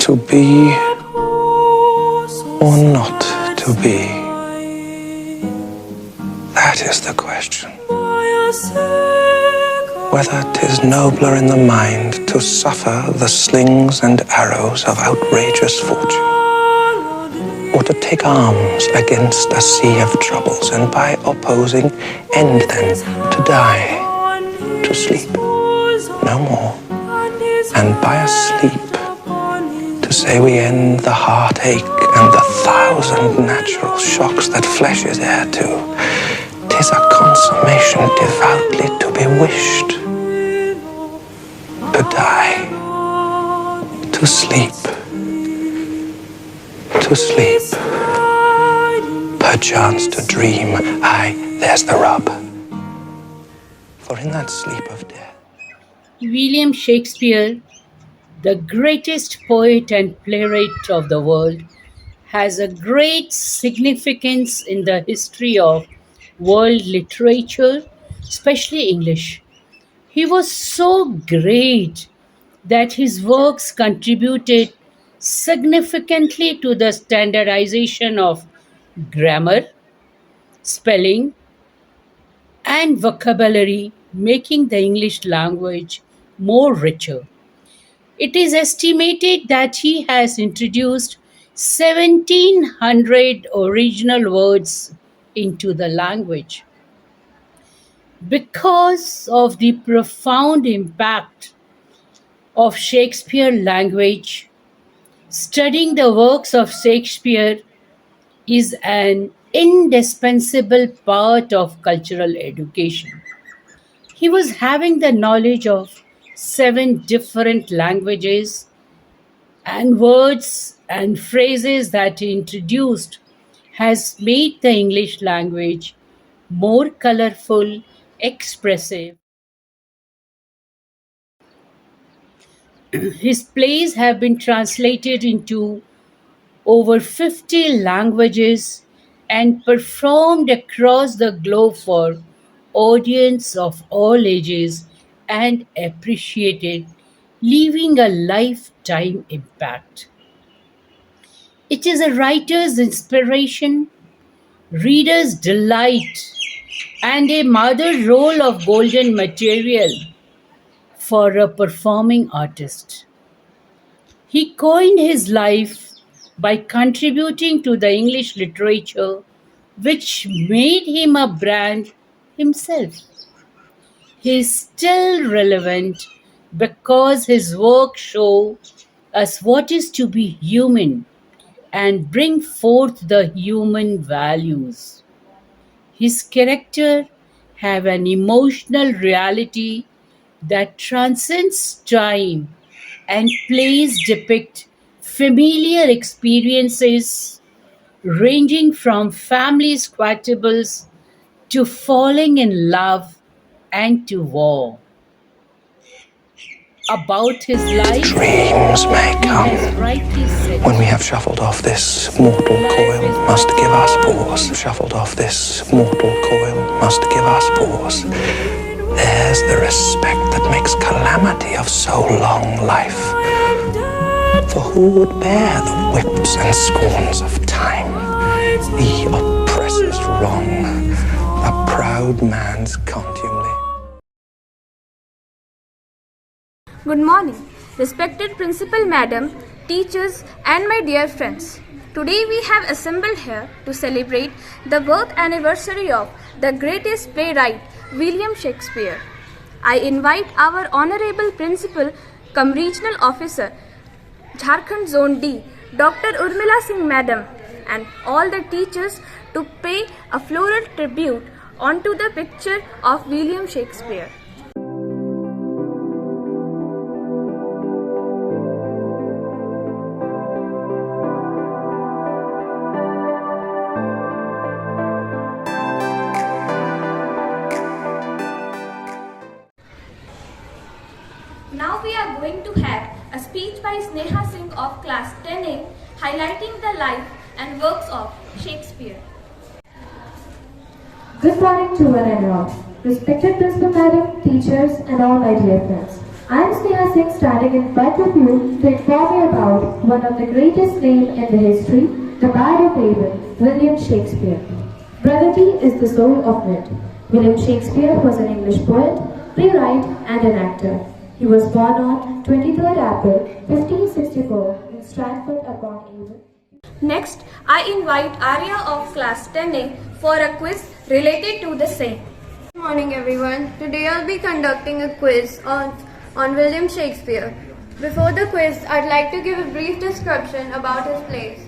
To be or not to be? That is the question. Whether 'tis nobler in the mind to suffer the slings and arrows of outrageous fortune, or to take arms against a sea of troubles, and by opposing end them to die, to sleep, no more, and by a sleep to say we end the heartache and the thousand natural shocks that flesh is heir to. 'Tis a consummation devoutly to be wished. To die, to sleep, to sleep, perchance to dream. Aye, there's the rub. For in that sleep of death, William Shakespeare, the greatest poet and playwright of the world, has a great significance in the history of world literature, especially English. He was so great that his works contributed significantly to the standardization of grammar, spelling, and vocabulary, making the English language more richer. It is estimated that he has introduced 1700 original words into the language. Because of the profound impact of Shakespeare language, studying the works of Shakespeare is an indispensable part of cultural education. He was having the knowledge of seven different languages and words and phrases that he introduced has made the English language more colorful, expressive. His plays have been translated into over 50 languages and performed across the globe for audience of all ages and appreciated, leaving a lifetime impact. It is a writer's inspiration, reader's delight, and a mother role of golden material for a performing artist. He coined his life by contributing to the English literature, which made him a brand himself. He is still relevant because his work show us what is to be human and bring forth the human values. His character have an emotional reality that transcends time and plays depict familiar experiences ranging from family squattables to falling in love and to war. About his life, dreams may he come. has rightly said, When we have shuffled off this mortal coil, must give us pause. Shuffled off this mortal coil, must give us pause. There's the respect that makes calamity of so long life. For who would bear the whips and scorns of time, the oppressor's wrong, a proud man's contumely? Good morning, respected Principal Madam, teachers, and my dear friends. Today we have assembled here to celebrate the birth anniversary of the greatest playwright, William Shakespeare. I invite our Honorable Principal, cum Regional Officer, Jharkhand Zone D, Dr. Urmila Singh Madam, and all the teachers to pay a floral tribute onto the picture of William Shakespeare. Now we are going to have a speech by Sneha Singh of class 10A highlighting the life and works of Shakespeare. Good morning to one and all. Respected Principal Madam, teachers and all my dear friends. I'm Sneha Singh standing in front of you to inform you about one of the greatest names in the history, the Bard of Avon, William Shakespeare. Brevity is the soul of wit. William Shakespeare was an English poet, playwright, and an actor. He was born on 23rd April 1564 in Stratford-upon-Avon. Next, I invite Arya of class 10A for a quiz related to the same. Good morning everyone. Today I'll be conducting a quiz on William Shakespeare. Before the quiz, I'd like to give a brief description about his plays.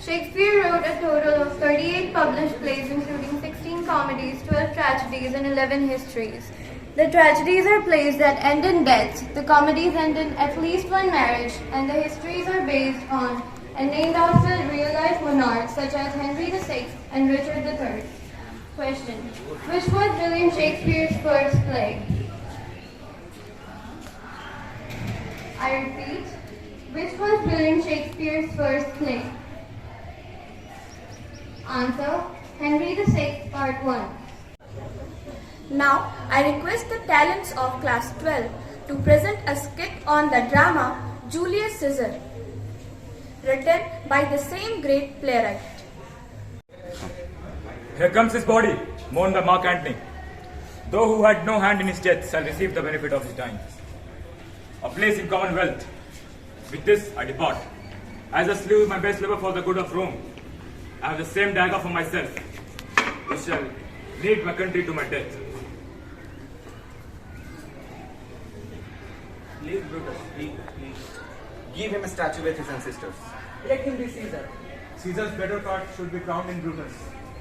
Shakespeare wrote a total of 38 published plays including 16 comedies, 12 tragedies and 11 histories. The tragedies are plays that end in death, the comedies end in at least one marriage, and the histories are based on and named after real-life monarchs such as Henry VI and Richard III. Question: which was William Shakespeare's first play? I repeat, which was William Shakespeare's first play? Answer: Henry VI, Part 1. Now, I request the talents of class 12 to present a skit on the drama Julius Caesar, written by the same great playwright. Here comes his body, mourned by Mark Antony. Thou who had no hand in his death shall receive the benefit of his dying. A place in commonwealth. With this I depart. As I slew my best liver for the good of Rome, I have the same dagger for myself, which shall lead my country to my death. Please, Brutus, please. Give him a statue with his ancestors. Let him be Caesar. Caesar's better part should be crowned in Brutus.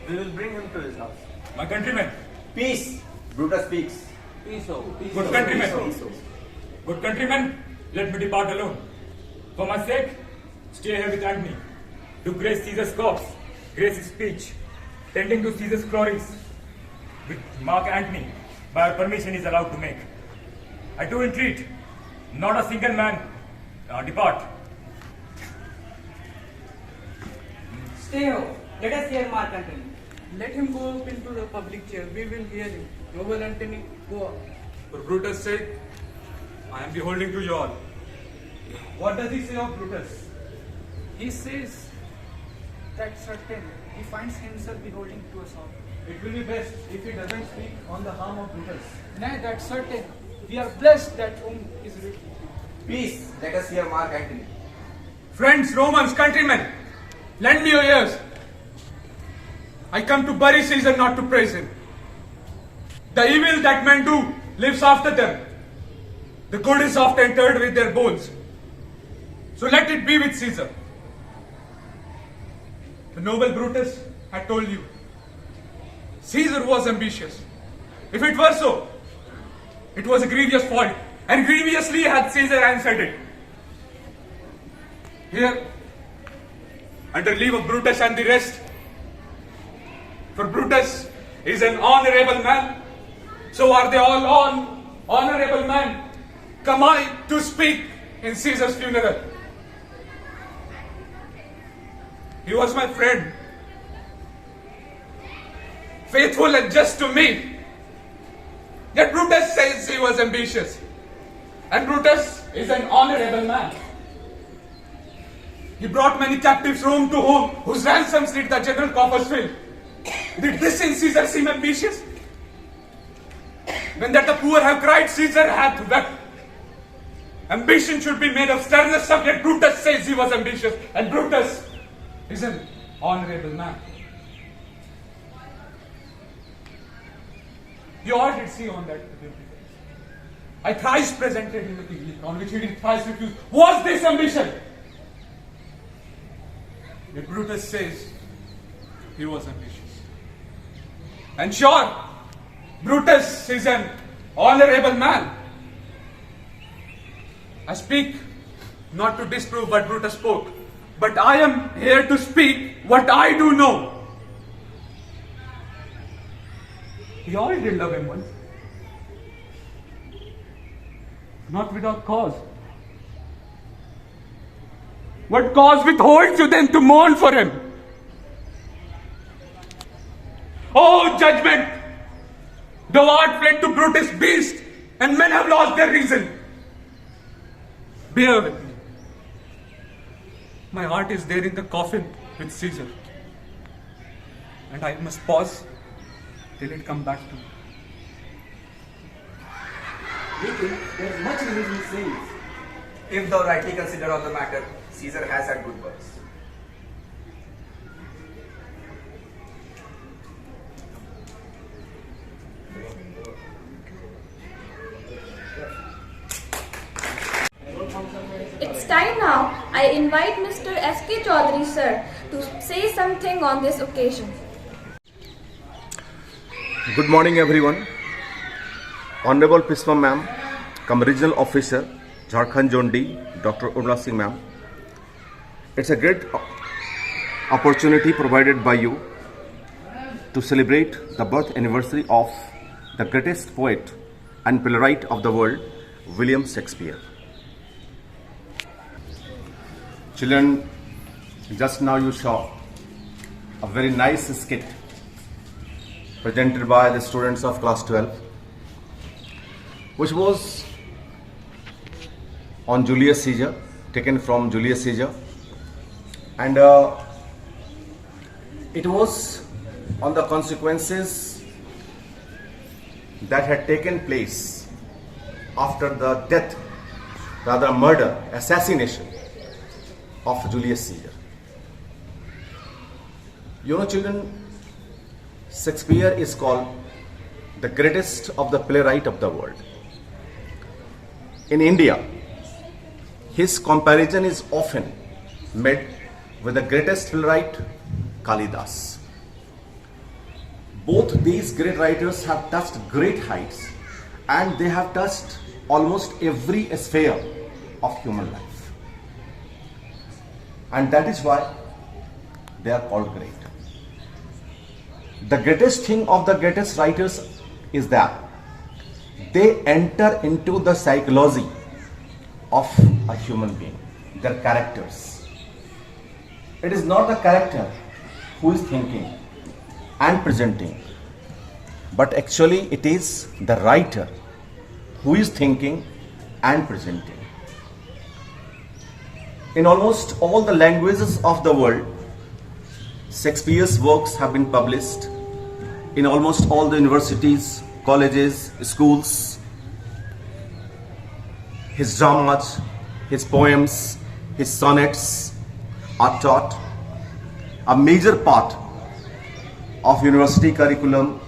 We will bring him to his house. My countrymen, Peace! Brutus speaks. good countrymen, good countrymen, let me depart alone. For my sake, stay here with Antony. To grace Caesar's corpse, grace his speech, tending to Caesar's glories, with Mark Antony, by our permission is allowed to make. I do entreat, not a single man depart. Stay here. Let us hear Mark Antony. Let him go up into the public chair. We will hear him. Noble Antony, go up. For Brutus' sake, I am beholding to you all. What does he say of Brutus? He says that certain he finds himself beholding to us all. It will be best if he doesn't speak on the harm of Brutus. Nay, that's certain. We are blessed that whom is written. Peace! Let us hear Mark Antony. Friends, Romans, countrymen, lend me your ears. I come to bury Caesar, not to praise him. The evil that men do lives after them. The good is oft interred with their bones. So let it be with Caesar. The noble Brutus had told you, Caesar was ambitious. If it were so, it was a grievous fault, and grievously had Caesar answered it. Here, under leave of Brutus and the rest, for Brutus is an honorable man, so are they all honorable men. Come I to speak in Caesar's funeral. He was my friend, faithful and just to me. Yet Brutus says he was ambitious, and Brutus is an honorable man. He brought many captives Rome to whom, whose ransoms did the general coffers fill. Did this in Caesar seem ambitious? When that the poor have cried, Caesar hath wept. Ambition should be made of sternness, yet Brutus says he was ambitious, and Brutus is an honorable man. You all did see on that I thrice presented him with the leak, on which he did thrice refuse. Was this ambition? Yet Brutus says he was ambitious. And sure, Brutus is an honorable man. I speak not to disprove what Brutus spoke, but I am here to speak what I do know. We all did love him once. Not without cause. What cause withholds you then to mourn for him? Oh, judgment! Thou art fled to Brutus' beast, and men have lost their reason. Bear with me. My heart is there in the coffin with Caesar. And I must pause till it come back to me. We think there is much in his sayings. If thou rightly consider on the matter, Caesar has had good works. It's time now. I invite Mr. S.K. Chaudhary sir to say something on this occasion. Good morning everyone. Honorable Prisma ma'am, come regional officer, Jharkhand Zone D, Dr. Urmila Singh ma'am. It's a great opportunity provided by you to celebrate the birth anniversary of the greatest poet and playwright of the world, William Shakespeare. Children, just now you saw a very nice skit presented by the students of class 12, which was on Julius Caesar, taken from Julius Caesar, and it was on the consequences that had taken place after the death, rather murder, assassination of Julius Caesar. You know, children, Shakespeare is called the greatest of the playwright of the world. In India, his comparison is often made with the greatest playwright, Kalidas. Both these great writers have touched great heights, and they have touched almost every sphere of human life. And that is why they are called great. The greatest thing of the greatest writers is that they enter into the psychology of a human being, their characters. It is not the character who is thinking and presenting, but actually it is the writer who is thinking and presenting. In almost all the languages of the world, Shakespeare's works have been published in almost all the universities, colleges, schools. His dramas, his poems, his sonnets are taught. A major part of university curriculum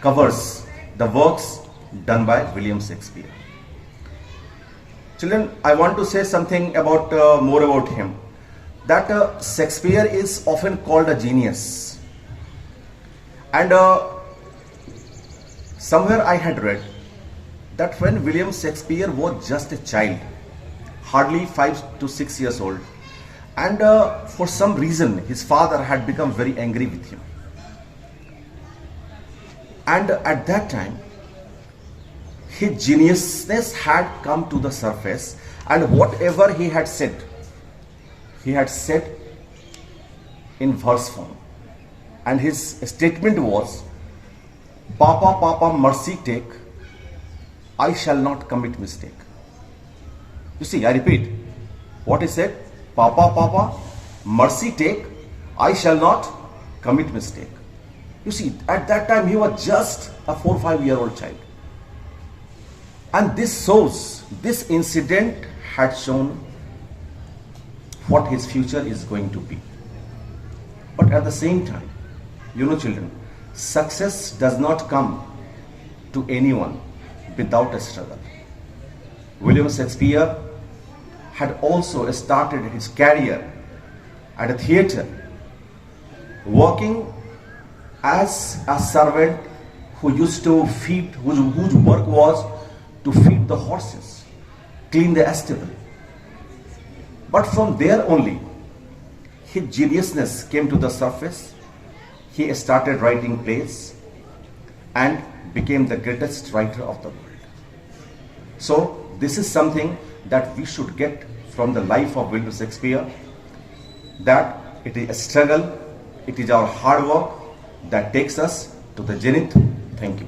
covers the works done by William Shakespeare. Children, I want to say something about more about him. That Shakespeare is often called a genius. And somewhere I had read that when William Shakespeare was just a child, hardly 5 to 6 years old, and for some reason his father had become very angry with him. And at that time, his geniusness had come to the surface, and whatever he had said in verse form. And his statement was, "Papa, Papa, mercy take, I shall not commit mistake." You see, I repeat, what he said, "Papa, Papa, mercy take, I shall not commit mistake." You see, at that time he was just a 4 or 5 year old child. And this shows, this incident had shown what his future is going to be. But at the same time, you know, children, success does not come to anyone without a struggle. William Shakespeare had also started his career at a theatre, working as a servant who used to feed, whose work was to feed the horses, clean the stable. But from there only, his geniusness came to the surface. He started writing plays and became the greatest writer of the world. So this is something that we should get from the life of William Shakespeare, that it is a struggle, it is our hard work that takes us to the zenith. Thank you.